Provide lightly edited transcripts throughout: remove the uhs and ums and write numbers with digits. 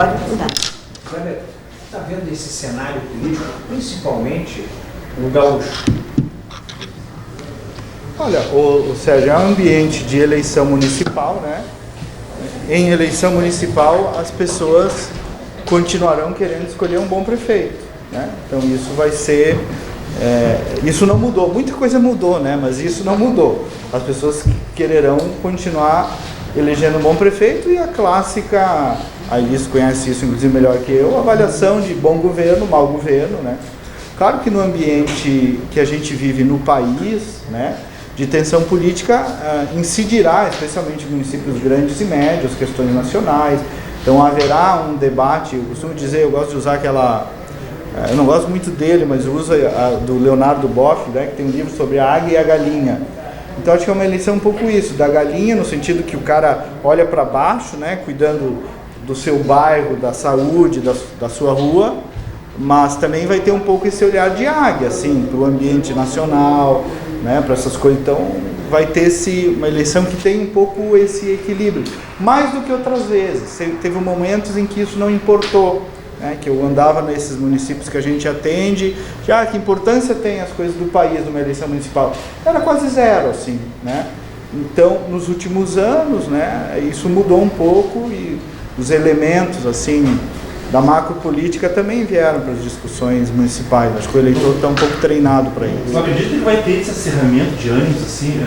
Kleber, está vendo esse cenário político, principalmente no gaúcho? Olha, o Sérgio, é um ambiente de eleição municipal, né? Em eleição municipal, as pessoas continuarão querendo escolher um bom prefeito, né? Então isso vai ser... isso não mudou, muita coisa mudou, né? Mas isso não mudou. As pessoas quererão continuar elegendo um bom prefeito e a clássica... A Elis conhece isso, inclusive, melhor que eu, avaliação de bom governo, mau governo, né? Claro que no ambiente que a gente vive no país, né, de tensão política, incidirá, especialmente em municípios grandes e médios, questões nacionais. Então haverá um debate, eu costumo dizer, eu gosto de usar aquela... eu não gosto muito dele, mas eu uso a do Leonardo Boff, né, que tem um livro sobre a águia e a galinha. Então acho que é uma eleição um pouco isso, da galinha, no sentido que o cara olha para baixo, né, cuidando do seu bairro, da saúde, da sua rua, mas também vai ter um pouco esse olhar de águia, assim, para o ambiente nacional, né, para essas coisas. Então vai ter uma eleição que tem um pouco esse equilíbrio, mais do que outras vezes. Teve momentos em que isso não importou, né, que eu andava nesses municípios que a gente atende, que importância tem as coisas do país numa eleição municipal? Era quase zero, assim, né? Então, nos últimos anos, né, isso mudou um pouco e os elementos, assim, da macropolítica também vieram para as discussões municipais. Acho que o eleitor está um pouco treinado para isso. Você acredita que vai ter esse acerramento de ânimos, assim,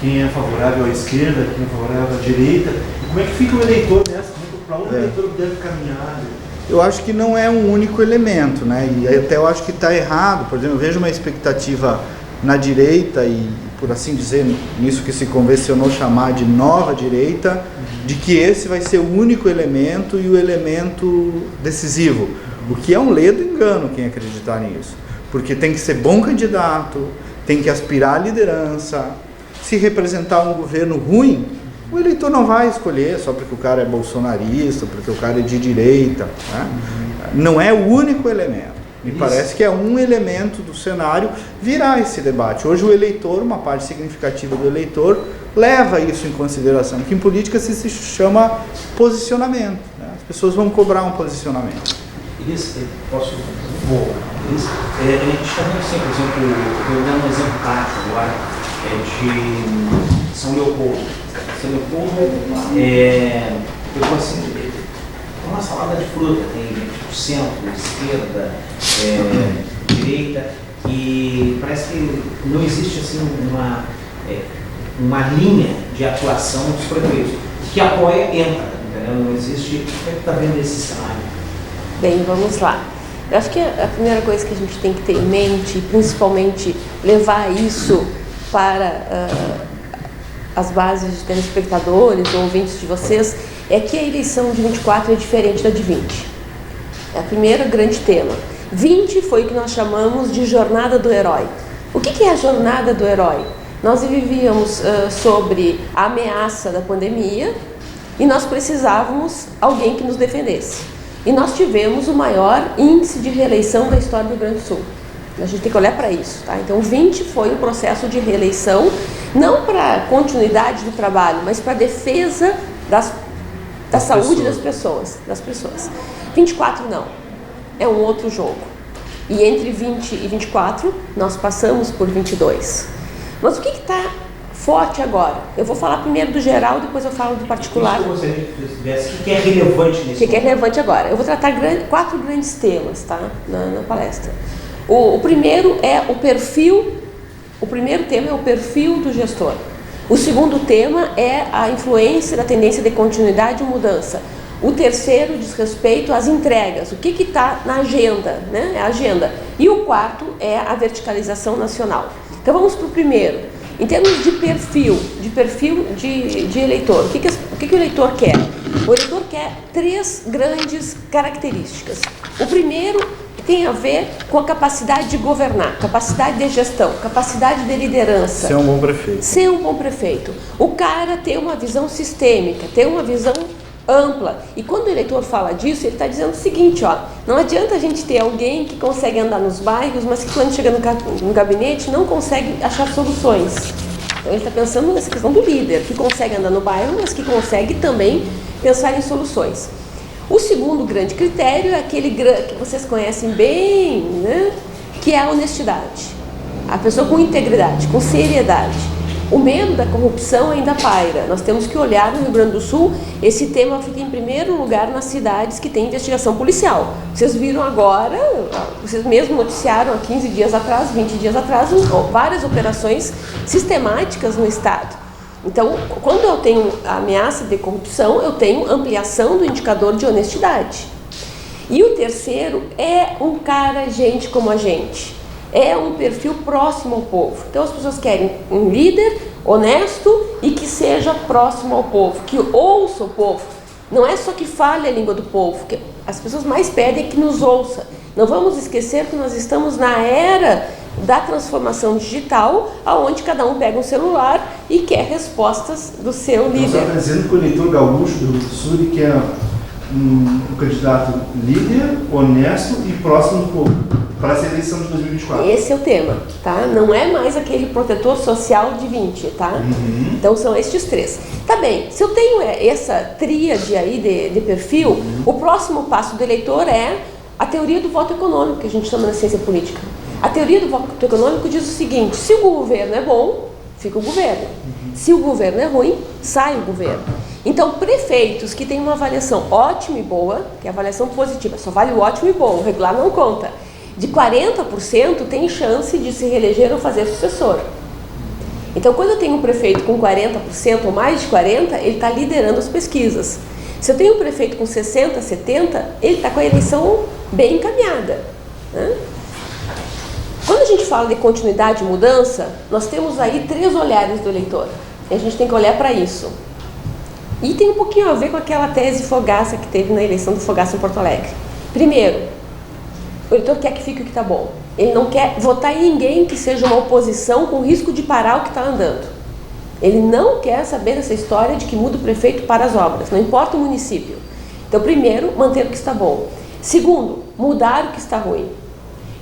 quem é favorável à esquerda, quem é favorável à direita? E como é que fica o eleitor nessa? Para onde o eleitor deve caminhar? Eu acho que não é um único elemento, né? E até eu acho que está errado. Por exemplo, eu vejo uma expectativa na direita e, por assim dizer, nisso que se convencionou chamar de nova direita, de que esse vai ser o único elemento e o elemento decisivo. O que é um ledo engano quem acreditar nisso. Porque tem que ser bom candidato, tem que aspirar à liderança. Se representar um governo ruim, o eleitor não vai escolher só porque o cara é bolsonarista, porque o cara é de direita, né? Não é o único elemento. Me parece que é um elemento do cenário virar esse debate. Hoje o eleitor, uma parte significativa do eleitor, leva isso em consideração, que em política se chama posicionamento, né? As pessoas vão cobrar um posicionamento. Elis, posso... Elis, a gente está vendo assim, por exemplo, eu dando um exemplo prático agora, de São Leopoldo. São Leopoldo eu assim, é uma salada de fruta, tem centro, esquerda, direita, e parece que não existe assim uma linha de atuação dos prefeitos. O que apoia entra, entendeu? Não existe. Como é que está vendo esse cenário? Bem, vamos lá. Eu acho que a primeira coisa que a gente tem que ter em mente, principalmente levar isso para as bases de telespectadores ou ouvintes de vocês, é que a eleição de 24 é diferente da de 20. É o primeiro grande tema. 20 foi o que nós chamamos de jornada do herói. O que é a jornada do herói? Nós vivíamos sobre a ameaça da pandemia e nós precisávamos alguém que nos defendesse. E nós tivemos o maior índice de reeleição da história do Rio Grande do Sul. A gente tem que olhar para isso, tá? Então 20 foi o processo de reeleição, não para continuidade do trabalho, mas para defesa da saúde das pessoas. 24 não, é um outro jogo. E entre 20 e 24 nós passamos por 22. Mas o que está forte agora? Eu vou falar primeiro do geral, depois eu falo do particular. O que é relevante nisso? O que é relevante agora? Eu vou tratar 4 grandes temas, tá? Na palestra. O primeiro é o perfil. O primeiro tema é o perfil do gestor. O segundo tema é a influência da tendência de continuidade e mudança. O terceiro diz respeito às entregas. O que está na agenda, né? É a agenda. E o quarto é a verticalização nacional. Então vamos para o primeiro. Em termos de perfil de eleitor, o que o eleitor quer? O eleitor quer 3 grandes características. O primeiro tem a ver com a capacidade de governar, capacidade de gestão, capacidade de liderança. Ser um bom prefeito. Ser um bom prefeito. O cara ter uma visão sistêmica, ter uma visão ampla. E quando o eleitor fala disso, ele está dizendo o seguinte, ó, não adianta a gente ter alguém que consegue andar nos bairros, mas que quando chega no gabinete não consegue achar soluções. Então ele está pensando nessa questão do líder, que consegue andar no bairro, mas que consegue também pensar em soluções. O segundo grande critério é aquele que vocês conhecem bem, né? Que é a honestidade. A pessoa com integridade, com seriedade. O medo da corrupção ainda paira. Nós temos que olhar no Rio Grande do Sul, esse tema fica em primeiro lugar nas cidades que têm investigação policial. Vocês viram agora, vocês mesmo noticiaram há 15 dias atrás, 20 dias atrás, várias operações sistemáticas no Estado. Então, quando eu tenho ameaça de corrupção, eu tenho ampliação do indicador de honestidade. E o terceiro é um cara, gente como a gente. É um perfil próximo ao povo. Então as pessoas querem um líder honesto e que seja próximo ao povo, que ouça o povo. Não é só que fale a língua do povo, que as pessoas mais pedem é que nos ouça. Não vamos esquecer que nós estamos na era da transformação digital, onde cada um pega um celular e quer respostas do seu líder. Você está dizendo que o eleitor gaúcho do Rio Grande do Sul ele quer um candidato líder, honesto e próximo do povo para essa eleição de 2024. Esse é o tema, tá? Não é mais aquele protetor social de 20, tá? Então são estes três. Tá bem, se eu tenho essa tríade aí de perfil, o próximo passo do eleitor é a teoria do voto econômico, que a gente chama na ciência política. A teoria do voto econômico diz o seguinte: se o governo é bom, fica o governo. Se o governo é ruim, sai o governo. Então, prefeitos que têm uma avaliação ótima e boa, que é a avaliação positiva, só vale o ótimo e bom, o regular não conta, de 40% tem chance de se reeleger ou fazer sucessor. Então, quando eu tenho um prefeito com 40% ou mais de 40%, ele está liderando as pesquisas. Se eu tenho um prefeito com 60%, 70%, ele está com a eleição bem encaminhada, né? Quando a gente fala de continuidade e mudança, nós temos aí 3 olhares do eleitor. E a gente tem que olhar para isso. E tem um pouquinho a ver com aquela tese Fogaça que teve na eleição do Fogaça em Porto Alegre. Primeiro, o eleitor quer que fique o que está bom. Ele não quer votar em ninguém que seja uma oposição com risco de parar o que está andando. Ele não quer saber dessa história de que muda o prefeito para as obras, não importa o município. Então, primeiro, manter o que está bom. Segundo, mudar o que está ruim.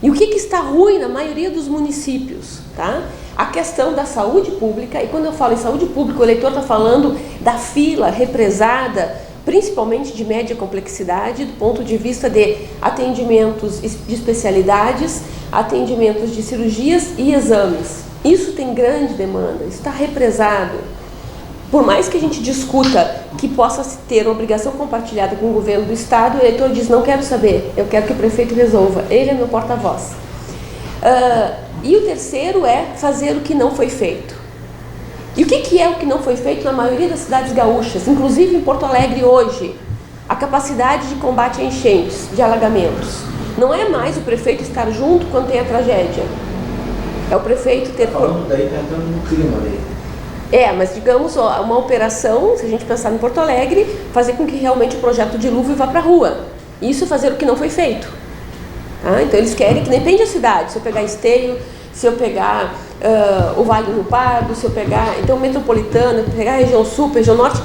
E o que está ruim na maioria dos municípios, tá? A questão da saúde pública, e quando eu falo em saúde pública, o eleitor está falando da fila represada, principalmente de média complexidade, do ponto de vista de atendimentos de especialidades, atendimentos de cirurgias e exames. Isso tem grande demanda, isso está represado. Por mais que a gente discuta que possa ter uma obrigação compartilhada com o governo do Estado, o eleitor diz: não quero saber, eu quero que o prefeito resolva, ele é meu porta-voz. E o terceiro é fazer o que não foi feito. E o que é o que não foi feito na maioria das cidades gaúchas, inclusive em Porto Alegre hoje? A capacidade de combate a enchentes, de alagamentos. Não é mais o prefeito estar junto quando tem a tragédia. É o prefeito ter... Falando daí, está entrando no clima daí. Mas digamos, uma operação, se a gente pensar em Porto Alegre, fazer com que realmente o projeto de dilúvio vá para a rua. Isso é fazer o que não foi feito. Tá? Então eles querem que depende da cidade. Se eu pegar Esteio, se eu pegar o Vale do Rio Pardo, se eu pegar então Metropolitana, pegar a região sul, região norte,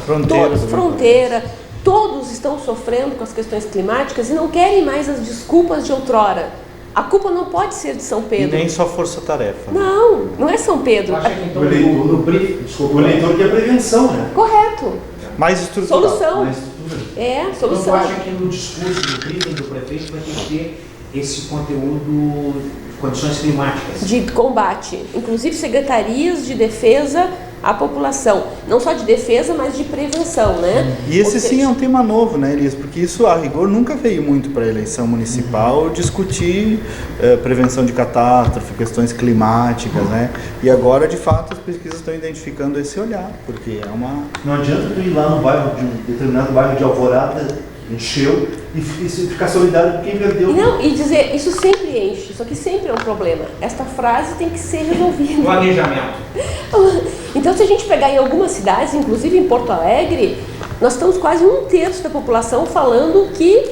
fronteira, todos estão sofrendo com as questões climáticas e não querem mais as desculpas de outrora. A culpa não pode ser de São Pedro. E nem só força-tarefa. Não é São Pedro. Acha que então no brief, desculpa, o eleitor quer prevenção, né? Correto. Mais estrutural. Solução. Mais estrutura. Solução. Então, acha que no discurso do briefing do prefeito vai ter que ter esse conteúdo de condições climáticas? De combate. Inclusive secretarias de defesa à população. Não só de defesa, mas de prevenção, né? E esse sim é um tema novo, né, Elias? Porque isso, a rigor, nunca veio muito para a eleição municipal discutir prevenção de catástrofe, questões climáticas, né? E agora, de fato, as pesquisas estão identificando esse olhar, porque é uma... Não adianta tu ir lá no bairro de um determinado bairro de Alvorada, encheu, e ficar solidário com quem perdeu. Não, e dizer, isso sempre enche, só que sempre é um problema. Esta frase tem que ser resolvida. Planejamento. Então, se a gente pegar em algumas cidades, inclusive em Porto Alegre, nós estamos quase 1/3 da população falando que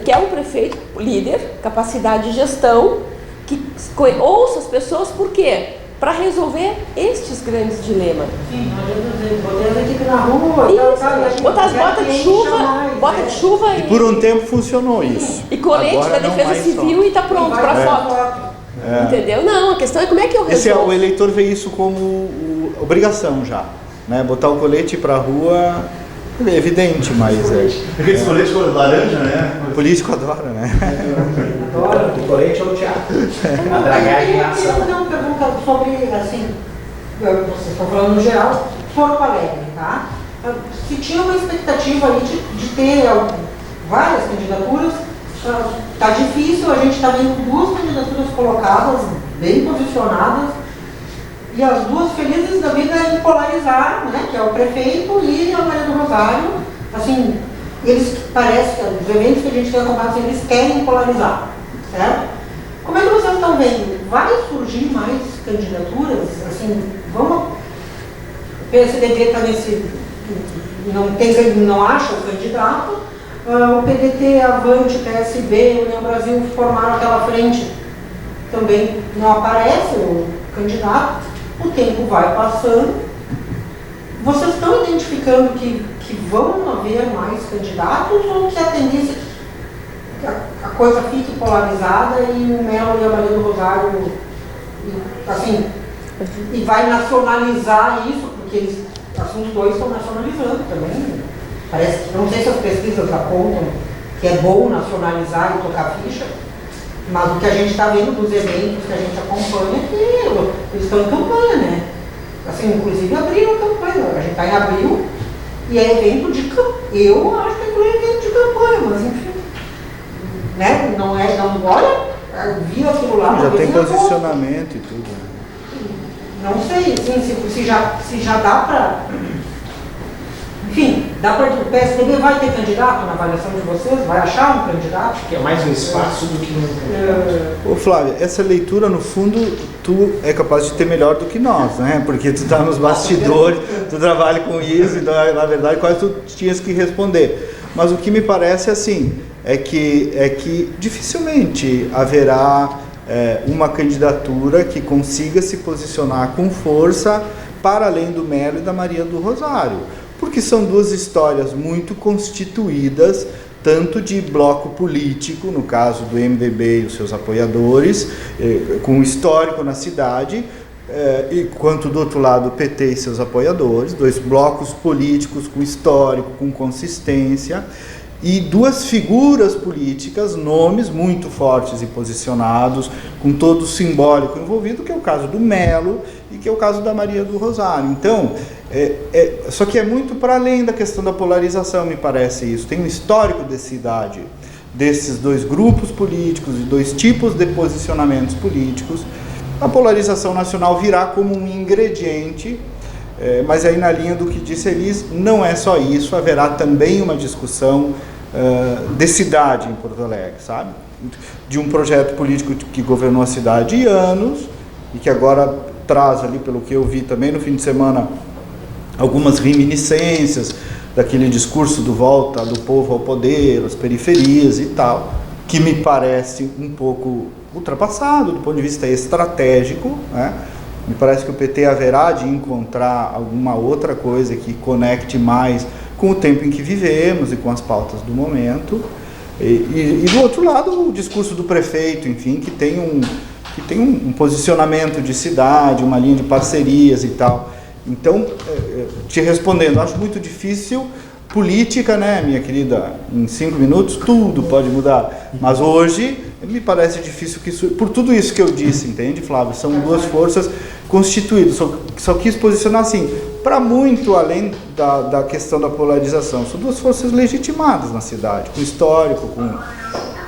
é um prefeito líder, capacidade de gestão, que ouça as pessoas, por quê? Para resolver estes grandes dilemas. Sim, não adianta dizer, botar a gente na rua, isso, botar as botas de chuva E por um tempo funcionou isso. e colete Agora da não Defesa mais Civil só. e está pronto para foto. Entendeu? Não, a questão é como é que eu resolvo. O eleitor vê isso como obrigação já, né? Botar o colete para a rua É evidente, mas Aquele colete cor laranja, né? o político adora, né? Agora, o colete é o teatro. A dragagem é a Eu ação. queria uma pergunta sobre, assim, vocês estão falando no geral, Porto Alegre, tá? Se tinha uma expectativa ali de ter várias candidaturas, tá difícil, a gente está vendo 2 candidaturas colocadas, bem posicionadas, e as duas felizes da vida em polarizar, né, que é o prefeito e a Maria do Rosário, assim, eles parece que os eventos que a gente tem acompanhado, eles querem polarizar, certo? Como é que vocês estão vendo? Vai surgir mais candidaturas? Assim, vamos... O PSDB está nesse... Não acha o candidato, o PDT, Avante, PSB, União Brasil formaram aquela frente, também não aparece o candidato. O tempo vai passando. Vocês estão identificando que vão haver mais candidatos ou que a tendência é que a coisa fique polarizada e o Melo e a Maria do Rosário, assim, e vai nacionalizar isso, porque eles, assim, os dois estão nacionalizando também. Parece que, não sei se as pesquisas apontam que é bom nacionalizar e tocar ficha, mas o que a gente está vendo dos eventos que a gente acompanha é que eles estão em campanha, né? Assim, inclusive abriram campanha. A gente está em abril e é evento de campanha. Eu acho que é evento de campanha, mas enfim. Né? Não olha, vi aquilo lá. Já tem posicionamento e tudo. Não sei, assim, se já dá para... Enfim, o PSDB vai ter candidato na avaliação de vocês? Vai achar um candidato? Que é mais um espaço do que um candidato. Ô Flávia, essa leitura, no fundo, tu é capaz de ter melhor do que nós, né? Porque tu tá nos bastidores, tu trabalha com isso, então, na verdade, quase tu tinhas que responder. Mas o que me parece, assim, é que dificilmente haverá uma candidatura que consiga se posicionar com força para além do Melo e da Maria do Rosário. Porque são duas histórias muito constituídas, tanto de bloco político, no caso do MDB e os seus apoiadores, com histórico na cidade, quanto do outro lado o PT e seus apoiadores, 2 blocos políticos com histórico, com consistência, e 2 figuras políticas, nomes muito fortes e posicionados, com todo o simbólico envolvido, que é o caso do Melo e que é o caso da Maria do Rosário. Então, só que é muito para além da questão da polarização, me parece isso. Tem um histórico de cidade, desses 2 grupos políticos e 2 tipos de posicionamentos políticos. A polarização nacional virá como um ingrediente, mas aí na linha do que disse Elis, não é só isso, haverá também uma discussão de cidade em Porto Alegre, sabe? De um projeto político que governou a cidade há anos e que agora traz ali, pelo que eu vi também no fim de semana, algumas reminiscências daquele discurso do volta do povo ao poder, as periferias e tal, que me parece um pouco ultrapassado do ponto de vista estratégico, né? Me parece que o PT haverá de encontrar alguma outra coisa que conecte mais com o tempo em que vivemos e com as pautas do momento. E do outro lado, o discurso do prefeito, enfim, que tem um posicionamento de cidade, uma linha de parcerias e tal. Então, te respondendo, acho muito difícil. Política, né, minha querida, em 5 minutos tudo pode mudar. Mas hoje, me parece difícil que isso... Por tudo isso que eu disse, entende, Flávio? São 2 forças constituídas. Só quis posicionar assim, para muito além da questão da polarização. São 2 forças legitimadas na cidade, com histórico,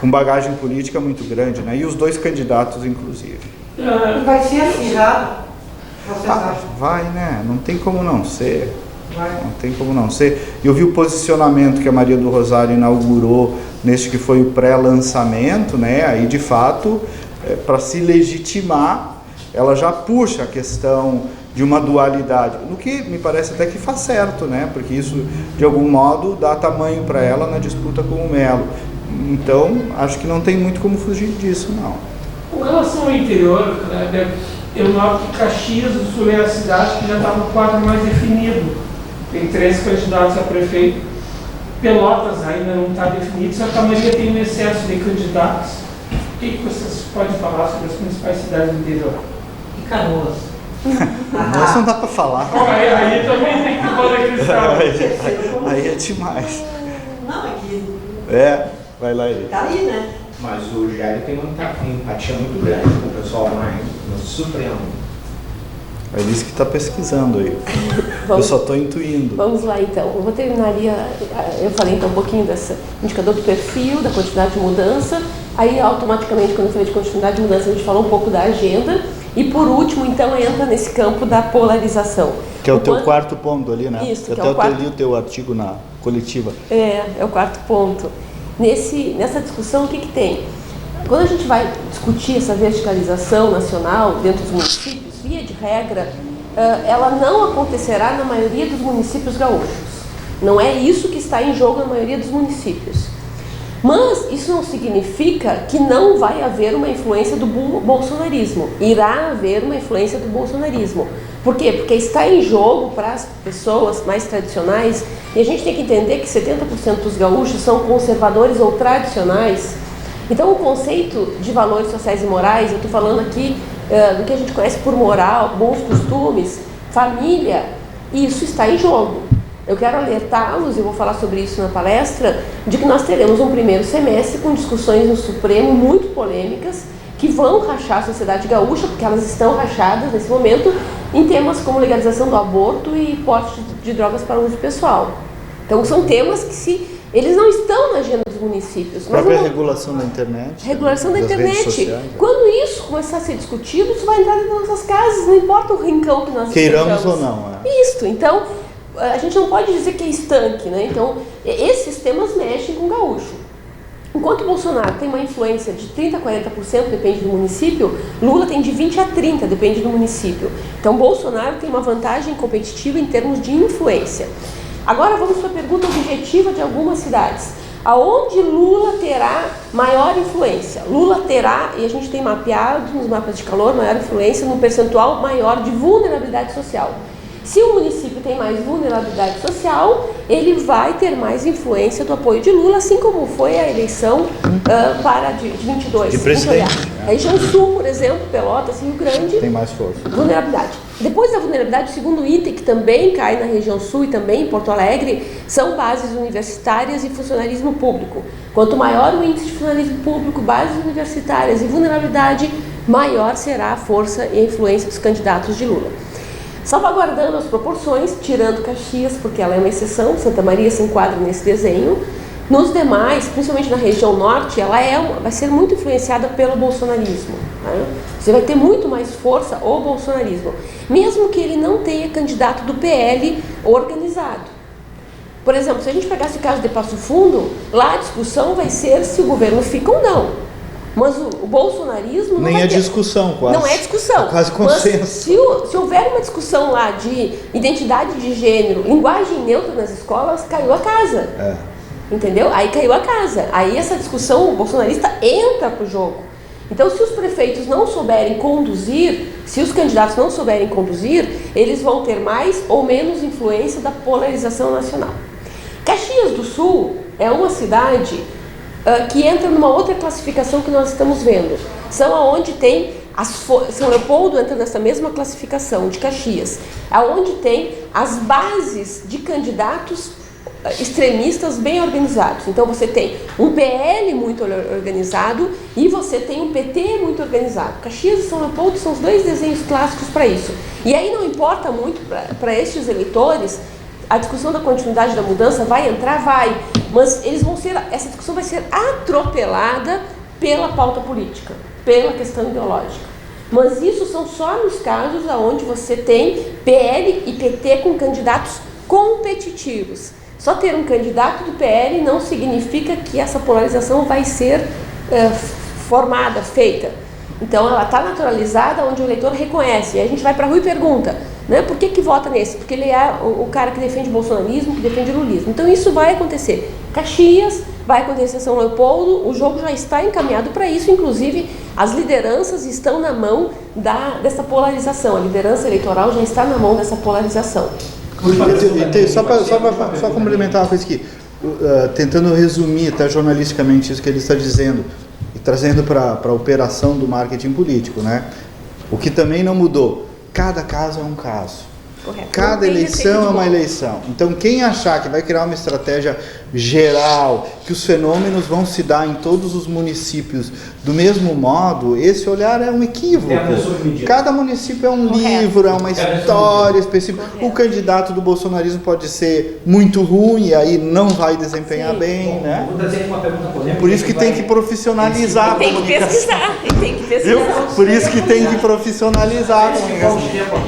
com bagagem política muito grande, né? E os 2 candidatos, inclusive. E vai ser acirrado, vocês acham? Vai, né? Não tem como não ser. Vai. Não tem como não ser. Eu vi o posicionamento que a Maria do Rosário inaugurou neste que foi o pré-lançamento, né? Aí, de fato, para se legitimar, ela já puxa a questão de uma dualidade, no que me parece até que faz certo, né? Porque isso, de algum modo, dá tamanho para ela na disputa com o Melo. Então, acho que não tem muito como fugir disso, não. Com relação ao interior, eu noto que Caxias do Sul é a cidade que já está no quadro mais definido. Tem 3 candidatos a prefeito. Pelotas ainda não está definido, só que a maioria tem um excesso de candidatos. O que vocês podem falar sobre as principais cidades do interior? E Canoas? Isso não dá para falar. Aí também tem que bola cristal. Aí é demais. Não, é que Vai lá, ele. tá ali, né? Mas o Jair tem uma empatia muito grande com o pessoal lá no Supremo. Ele disse que está pesquisando aí. Eu Vamos- só estou intuindo. Vamos lá então. Eu vou terminar ali, eu falei então um pouquinho desse indicador do perfil, da quantidade de mudança. Aí automaticamente, quando eu falei de continuidade de mudança, a gente falou um pouco da agenda. E por último, então, entra nesse campo da polarização. Que é o teu quanto- quarto ponto ali, né? Isso, que Até é o eu quarto- li o teu artigo na coletiva. É o quarto ponto. Nessa discussão, o que tem? Quando a gente vai discutir essa verticalização nacional dentro dos municípios, via de regra, ela não acontecerá na maioria dos municípios gaúchos. Não é isso que está em jogo na maioria dos municípios. Mas isso não significa que não vai haver uma influência do bolsonarismo. Irá haver uma influência do bolsonarismo. Por quê? Porque está em jogo para as pessoas mais tradicionais, e a gente tem que entender que 70% dos gaúchos são conservadores ou tradicionais. Então o conceito de valores sociais e morais, eu estou falando aqui do que a gente conhece por moral, bons costumes, família, isso está em jogo. Eu quero alertá-los, e vou falar sobre isso na palestra, de que nós teremos um primeiro semestre com discussões no Supremo muito polêmicas, que vão rachar a sociedade gaúcha, porque elas estão rachadas nesse momento, em temas como legalização do aborto e porte de drogas para uso pessoal. Então são temas que eles não estão na agenda dos municípios. A própria não- regulação da internet. Regulação da das redes internet. sociais, né? Quando isso começar a ser discutido, isso vai entrar nas nossas casas, não importa o rincão que nós Queiramos estejamos. ou não. Isso, então, a gente não pode dizer que é estanque, né? Então, esses temas mexem com o gaúcho. Enquanto o Bolsonaro tem uma influência de 30% a 40%, depende do município, Lula tem de 20% a 30%, depende do município. Então, Bolsonaro tem uma vantagem competitiva em termos de influência. Agora vamos para a pergunta objetiva de algumas cidades. Aonde Lula terá maior influência? Lula terá, e a gente tem mapeado nos mapas de calor, maior influência no percentual maior de vulnerabilidade social. Se o município tem mais vulnerabilidade social, ele vai ter mais influência do apoio de Lula, assim como foi a eleição de 22. De presidente, A região sul, por exemplo, Pelotas, Rio Grande, Tem mais força. vulnerabilidade. Depois da vulnerabilidade, o segundo item, que também cai na região sul e também em Porto Alegre, são bases universitárias e funcionalismo público. Quanto maior o índice de funcionalismo público, bases universitárias e vulnerabilidade, maior será a força e a influência dos candidatos de Lula. Salvaguardando as proporções, tirando Caxias, porque ela é uma exceção, Santa Maria se enquadra nesse desenho. Nos demais, principalmente na região norte, ela vai ser muito influenciada pelo bolsonarismo. Né? Você vai ter muito mais força o bolsonarismo, mesmo que ele não tenha candidato do PL organizado. Por exemplo, se a gente pegasse o caso de Passo Fundo, lá a discussão vai ser se o governo fica ou não. Mas o bolsonarismo não Nem vai é ter. discussão, quase. Não é discussão. É quase Mas consenso. se houver uma discussão lá de identidade de gênero, linguagem neutra nas escolas, caiu a casa. Entendeu? Aí caiu a casa. Aí essa discussão bolsonarista entra pro jogo. Então, se os prefeitos não souberem conduzir, se os candidatos não souberem conduzir, eles vão ter mais ou menos influência da polarização nacional. Caxias do Sul é uma cidade que entra numa outra classificação que nós estamos vendo. São aonde tem São Leopoldo entra nessa mesma classificação de Caxias, aonde tem as bases de candidatos extremistas bem organizados. Então você tem um PL muito organizado e você tem um PT muito organizado. Caxias e São Leopoldo são os dois desenhos clássicos para isso. E aí não importa muito para estes eleitores, a discussão da continuidade da mudança vai entrar, vai, mas essa discussão vai ser atropelada pela pauta política, pela questão ideológica. Mas isso são só nos casos onde você tem PL e PT com candidatos competitivos. Só ter um candidato do PL não significa que essa polarização vai ser formada, feita. Então ela está naturalizada onde o eleitor reconhece. E a gente vai para a rua e pergunta, né, por que vota nesse? Porque ele é o cara que defende o bolsonarismo, que defende o lulismo. Então isso vai acontecer. Caxias, vai acontecer São Leopoldo, o jogo já está encaminhado para isso, inclusive as lideranças estão na mão dessa polarização. A liderança eleitoral já está na mão dessa polarização. Só complementar uma coisa aqui, tentando resumir até jornalisticamente isso que ele está dizendo e trazendo para a operação do marketing político, né? O que também não mudou, cada caso é um caso. Correto. Não Cada tem eleição receita é de uma bolo. eleição. Então, quem achar que vai criar uma estratégia geral, que os fenômenos vão se dar em todos os municípios do mesmo modo, esse olhar é um equívoco. É a pessoa que medida. Cada município é um Correto. livro, é uma história específica. Correto. O candidato do bolsonarismo pode ser muito ruim, e aí não vai desempenhar Sim. bem, né? Vou trazer uma pergunta polêmica. Por isso que tem que profissionalizar a Tem que comunicação. pesquisar, e tem que Viu? pesquisar. Por isso que tem que profissionalizar a comunicação.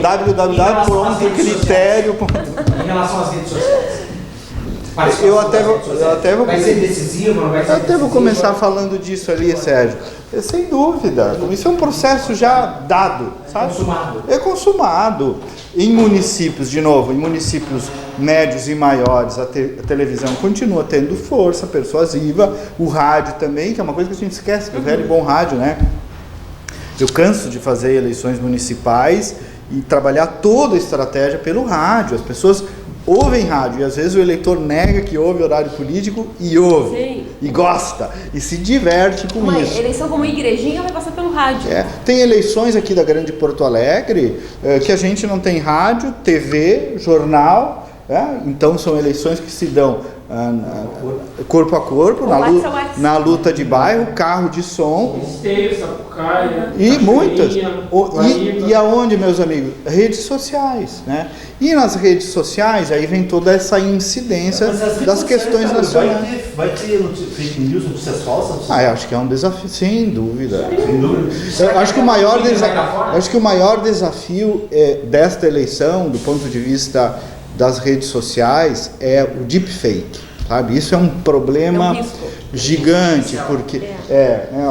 www.critério. Em relação às redes sociais. Eu até vou Vai ser decisivo, não vai ser Eu até vou decisivo? começar falando disso ali, Sérgio. Sem dúvida. Isso é um processo já dado, sabe? Consumado. É consumado. Em municípios, de novo, em municípios médios e maiores, a televisão continua tendo força persuasiva, o rádio também, que é uma coisa que a gente esquece, do velho e bom rádio, né? Eu canso de fazer eleições municipais e trabalhar toda a estratégia pelo rádio. As pessoas ouvem rádio e às vezes o eleitor nega que ouve horário político e ouve. Sim. E gosta e se diverte com Uma isso. eleição como igrejinha vai passar pelo rádio. Tem eleições aqui da Grande Porto Alegre que a gente não tem rádio, TV, jornal. Então são eleições que se dão corpo a corpo, na luta de bairro, carro de som. Esteio, Sapucaia, E muitas. Guaíba. E aonde, meus amigos? Redes sociais, né? E nas redes sociais, aí vem toda essa incidência Mas as redes das sociais, questões cara, nacionais. Vai ter fake news, notícias falsas? Eu acho que é um desafio, sem dúvida. Sem dúvida. Eu acho que o maior, Vai dar fora? acho que o maior desafio desta eleição, do ponto de vista das redes sociais, é o deepfake, sabe? Isso é um problema É um risco. gigante, porque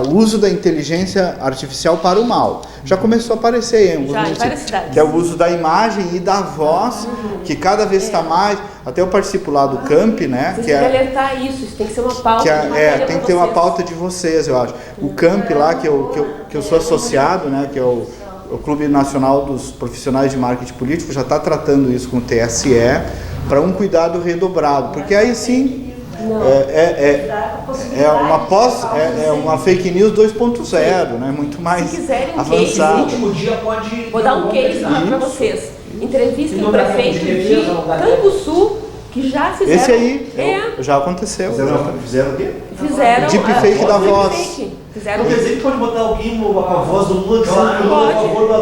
o uso da inteligência artificial para o mal. Já começou a aparecer em alguns Já, em municípios, várias cidades. que é o uso da imagem e da voz, que cada vez está mais. Até eu participo lá do CAMP, né? Vocês Que têm que é alertar isso tem que ser uma pauta que de matéria tem pra que ter uma vocês. pauta de vocês, eu acho. O CAMP lá, que eu sou associado, né, que é o Clube Nacional dos Profissionais de Marketing Político, já está tratando isso com o TSE, para um cuidado redobrado, porque aí sim é uma fake news 2.0, né, muito mais Se quiserem um avançado. No último dia pode. Vou dar um case para vocês. Entrevista E do não dá tempo prefeito de de defesa, não dá tempo. Canguçu, que já fizeram. Esse aí É, já aconteceu. Fizeram o quê? fizeram. Deepfake da voz. Deepfake. Fizeram. Não quer dizer que pode botar alguém com a voz do Lula que sabe que o Lula é a Pode. favor da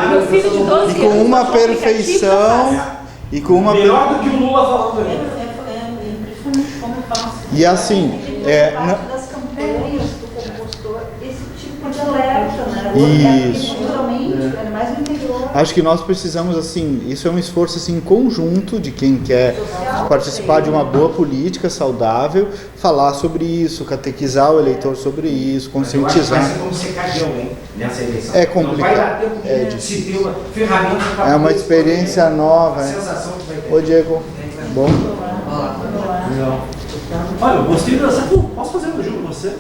Meu filho de 12 anos. E com uma baixou o aplicativo perfeição já faz. e com uma Melhor do que o Lula falando ali. É impressionante como faz. e assim Parte das campanhas do compostor, esse tipo de alerta, né? Isso. Culturalmente, é mais no interior. Acho que nós precisamos, assim, isso é um esforço assim, conjunto de quem quer participar de uma boa política saudável, falar sobre isso, catequizar o eleitor sobre isso, Eu acho que vai conscientizar. ser como ser cadeão, hein, nessa eleição. É complicado. Não vai dar tempo É de difícil. se ter uma ferramenta para. É uma experiência nova. A Né? sensação que vai ter. Ô Diego, bom? Legal. Olha, eu gostei dessa. Posso fazer um elogio pra vocês?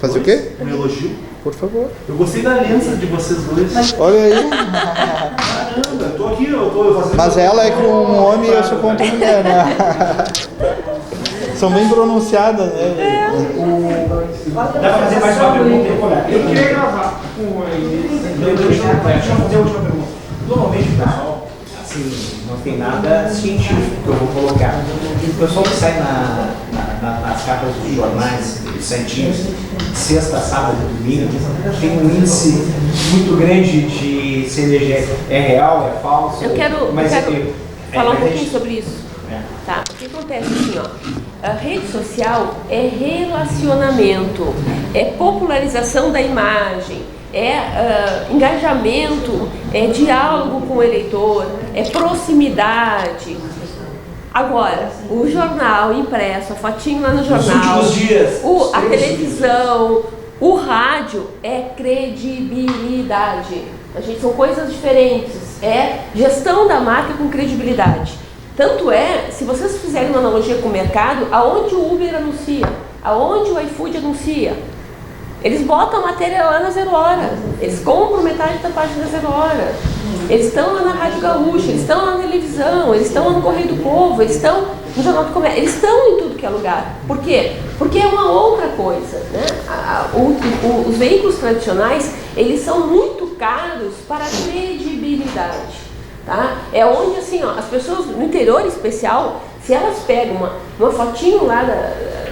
Fazer o quê? Um elogio. Por favor. Eu gostei da aliança de vocês dois. Olha aí. Caramba, eu tô aqui, eu tô fazendo. Mas ela é com um homem e eu sou contra a mulher, né? São bem pronunciadas, né? Dá para fazer mais uma pergunta? Eu queria gravar com eles. Deixa eu fazer a última pergunta. Normalmente o pessoal, assim, não tem nada científico que eu vou colocar. O pessoal que sai nas capas dos jornais santinhos, sexta, sábado e domingo, tem um índice muito grande de se eleger. É real, é falso? Eu quero mas falar um mas pouquinho sobre isso. É. Tá, o que acontece assim, ó, a rede social é relacionamento, é popularização da imagem, é engajamento, é diálogo com o eleitor, é proximidade. Agora, o jornal impresso, a fotinho lá no jornal, últimos dias, a televisão, o rádio é credibilidade. A gente são coisas diferentes, é gestão da marca com credibilidade. Tanto é, se vocês fizerem uma analogia com o mercado, aonde o Uber anuncia, aonde o iFood anuncia, eles botam a matéria lá na 0 Hora, eles compram metade da página da 0 Hora, eles estão lá na Rádio Gaúcha, eles estão lá na televisão, eles estão lá no Correio do Povo, eles estão no Jornal do Comércio, eles estão em tudo que é lugar. Por quê? Porque é uma outra coisa, né? Os veículos tradicionais, eles são muito caros para a credibilidade. credibilidade, tá? É onde, assim, ó, as pessoas no interior em especial, se elas pegam uma fotinho lá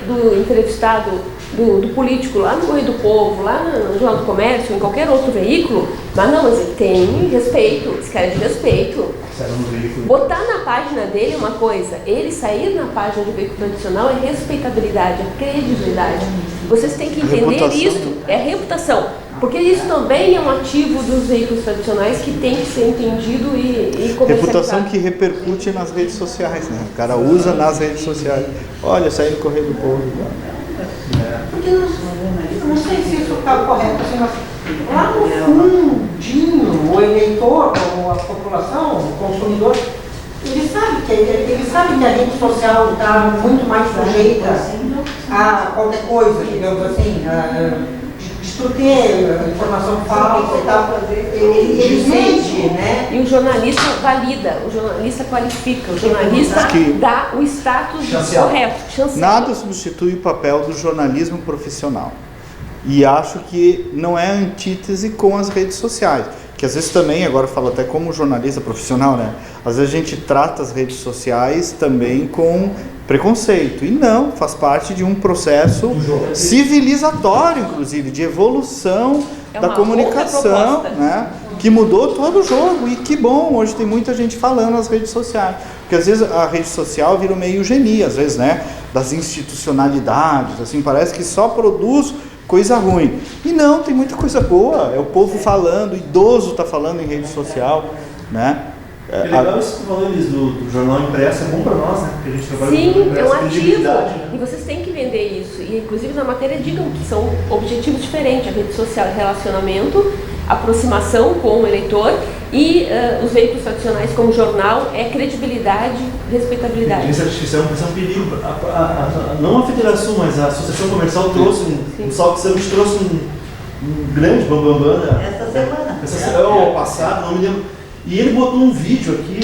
do entrevistado, do político lá no Correio do Povo, lá no Jornal do Comércio, em qualquer outro veículo, mas não, mas ele tem respeito, esse cara é de respeito. Botar na página dele uma coisa, ele sair na página de veículo tradicional é respeitabilidade, é credibilidade. Vocês têm que entender Reputação. isso, é reputação. Porque isso também é um ativo dos veículos tradicionais que tem que ser entendido e comercializado. Reputação que repercute nas redes sociais, né? O cara usa nas redes sociais. Olha, saí no Correio do Povo. Porque eu não sei se isso está correto, assim, mas lá no fundinho, o eleitor, ou a população, o consumidor, ele sabe que a rede social está muito mais sujeita a qualquer coisa, digamos assim, ter informação falsa e tal, ele mente, né? E o jornalista valida, o jornalista qualifica, o jornalista dá o status correto. Chancela. Nada substitui o papel do jornalismo profissional. E acho que não é antítese com as redes sociais. Que às vezes também, agora eu falo até como jornalista profissional, né? Às vezes a gente trata as redes sociais também com preconceito. E não, faz parte de um processo civilizatório, inclusive, de evolução da comunicação, né? Que mudou todo o jogo. E que bom, hoje tem muita gente falando nas redes sociais. Porque às vezes a rede social vira meio genia, às vezes, né? Das institucionalidades, assim, parece que só produz coisa ruim. E não, tem muita coisa boa. É o povo falando, o idoso está falando em rede social, né? É legal isso que falou, Elis, do jornal impresso, é bom para nós, né? Porque a gente trabalha Sim, com impresso, é um ativo. credibilidade, né? E vocês têm que vender isso. E inclusive na matéria digam que são objetivos diferentes. A rede social é relacionamento, aproximação com o eleitor e os veículos tradicionais como jornal é credibilidade, respeitabilidade. A inteligência artificial é um perigo. Não a federação, mas a associação comercial trouxe um salto, a gente trouxe um grande bambambam, né? Essa semana, ou passado, não me lembro. E ele botou um vídeo aqui,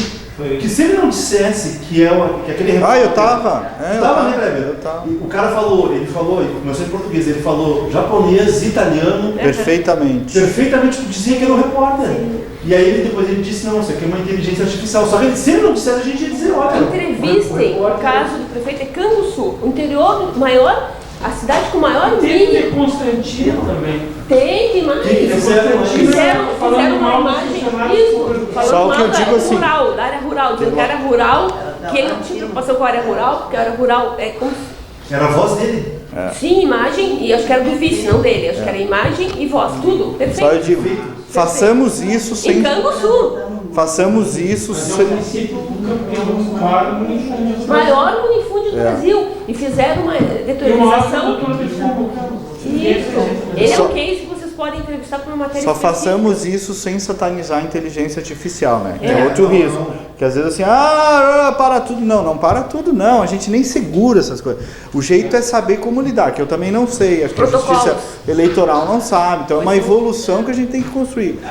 que se ele não dissesse que é aquele repórter... eu tava. né, Kleber? O cara falou, ele começou em português, ele falou japonês, italiano... Perfeitamente. Perfeitamente, dizia que era um repórter. Sim. E aí depois ele disse, não, isso aqui é uma inteligência artificial. Só que se ele não dissesse, a gente ia dizer, olha... Entrevistem, o caso do prefeito é Canguçu, o interior maior... A cidade com maior Tem que ter Constantino também. Tem mais. Fizeram uma imagem. Isso. Só o que eu digo assim. Rural, da área rural. Dizendo que era rural, que ele não tinha preocupação com a área rural, porque a área rural é como. Era a voz dele. Sim, imagem, e acho que era do vice, não dele. Acho que era imagem e voz, tudo. Perfeito. Só eu digo, façamos isso sem. Em Canguçu. Façamos isso sem. É o município do Campeão, maior minifúndio do Brasil. E fizeram uma deterioração. Isso. Ele é um case que vocês podem entrevistar por uma matéria Só específica. façamos isso sem satanizar a inteligência artificial, né? Que é outro risco. Que às vezes assim, para tudo. Não para tudo não. A gente nem segura essas coisas. O jeito é saber como lidar, que eu também não sei. Acho que a justiça eleitoral não sabe. Então é uma evolução que a gente tem que construir.